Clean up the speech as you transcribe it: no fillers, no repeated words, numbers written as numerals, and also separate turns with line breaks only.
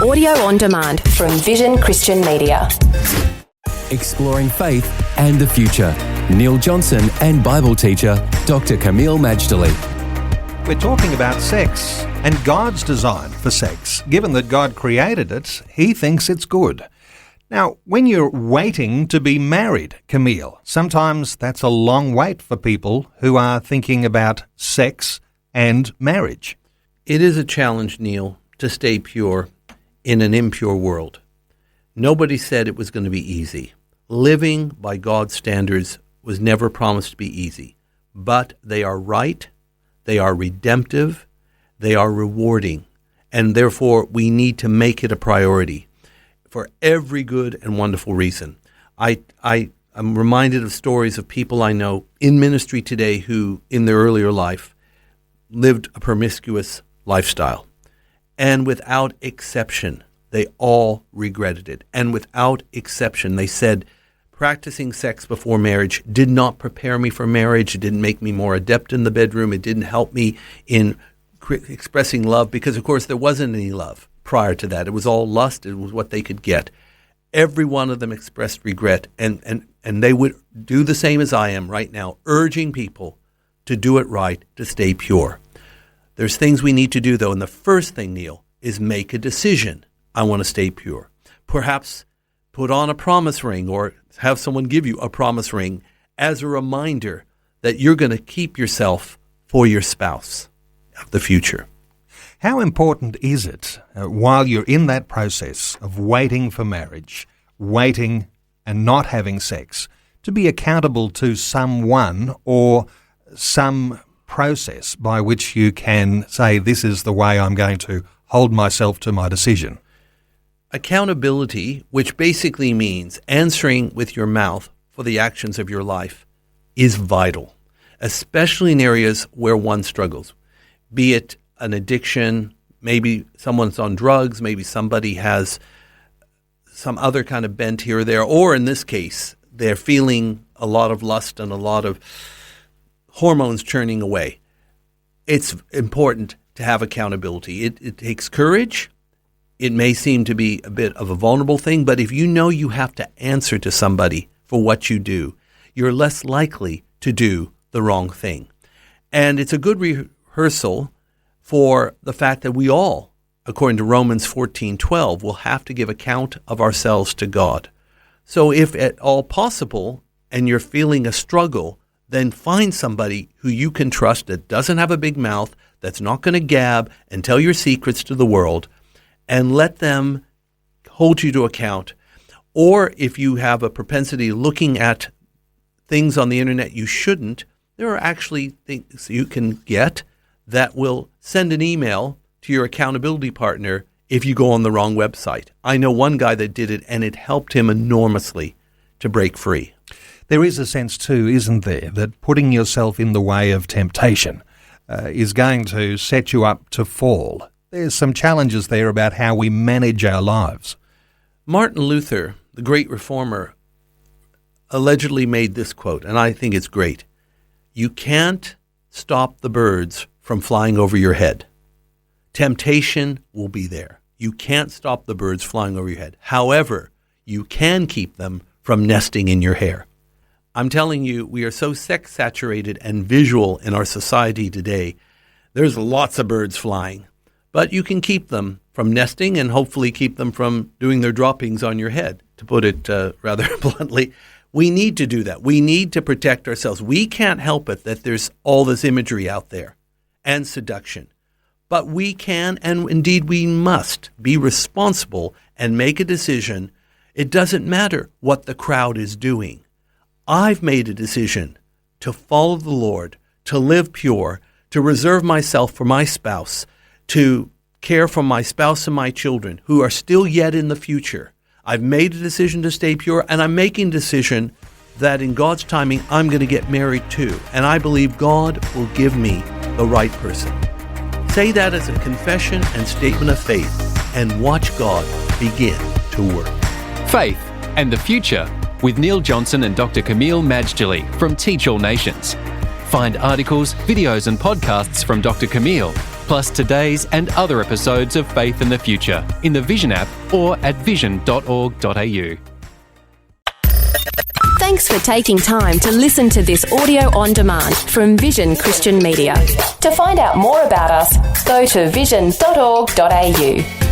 Audio on demand from Vision Christian Media.
Exploring faith and the future. Neil Johnson and Bible teacher Dr. Kameel Majdali.
We're talking about sex and God's design for sex. Given that God created it, He thinks it's good. Now, when you're waiting to be married, Kameel, sometimes that's a long wait for people who are thinking about sex and marriage.
It is a challenge, Neil, to stay pure in an impure world. Nobody said it was going to be easy. Living by God's standards was never promised to be easy, but they are right, they are redemptive, they are rewarding, and therefore we need to make it a priority for every good and wonderful reason. I'm reminded of stories of people I know in ministry today who, in their earlier life, lived a promiscuous lifestyle. And without exception, they all regretted it. And without exception, they said, practicing sex before marriage did not prepare me for marriage. It didn't make me more adept in the bedroom. It didn't help me in expressing love because, of course, there wasn't any love prior to that. It was all lust. It was what they could get. Every one of them expressed regret, and they would do the same as I am right now, urging people to do it right, to stay pure. There's things we need to do, though, and the first thing, Neil, is make a decision. I want to stay pure. Perhaps put on a promise ring or have someone give you a promise ring as a reminder that you're going to keep yourself for your spouse of the future.
How important is it while you're in that process of waiting for marriage, waiting and not having sex, to be accountable to someone or some process by which you can say, this is the way I'm going to hold myself to my decision?
Accountability, which basically means answering with your mouth for the actions of your life, is vital, especially in areas where one struggles, be it an addiction, maybe someone's on drugs, maybe somebody has some other kind of bent here or there, or in this case, they're feeling a lot of lust and a lot of hormones churning away. It's important to have accountability. It takes courage. It may seem to be a bit of a vulnerable thing, but if you know you have to answer to somebody for what you do, you're less likely to do the wrong thing. And it's a good rehearsal for the fact that we all, according to Romans 14:12, will have to give account of ourselves to God. So if at all possible, and you're feeling a struggle, then find somebody who you can trust that doesn't have a big mouth, that's not going to gab and tell your secrets to the world, and let them hold you to account. Or if you have a propensity looking at things on the internet you shouldn't, there are actually things you can get that will send an email to your accountability partner if you go on the wrong website. I know one guy that did it, and it helped him enormously to break free.
There is a sense too, isn't there, that putting yourself in the way of temptation is going to set you up to fall. There's some challenges there about how we manage our lives.
Martin Luther, the great reformer, allegedly made this quote, and I think it's great. You can't stop the birds from flying over your head. Temptation will be there. You can't stop the birds flying over your head. However, you can keep them from nesting in your hair. I'm telling you, we are so sex-saturated and visual in our society today. There's lots of birds flying, but you can keep them from nesting and hopefully keep them from doing their droppings on your head, to put it rather bluntly. We need to do that. We need to protect ourselves. We can't help it that there's all this imagery out there and seduction. But we can, and indeed we must, be responsible and make a decision. It doesn't matter what the crowd is doing. I've made a decision to follow the Lord, to live pure, to reserve myself for my spouse, to care for my spouse and my children who are still yet in the future. I've made a decision to stay pure, and I'm making a decision that in God's timing, I'm going to get married too. And I believe God will give me the right person. Say that as a confession and statement of faith, and watch God begin to work.
Faith and the Future with Neil Johnson and Dr. Kameel Majdali from Teach All Nations. Find articles, videos and podcasts from Dr. Kameel plus today's and other episodes of Faith in the Future in the Vision app or at vision.org.au.
Thanks for taking time to listen to this audio on demand from Vision Christian Media. To find out more about us, go to vision.org.au.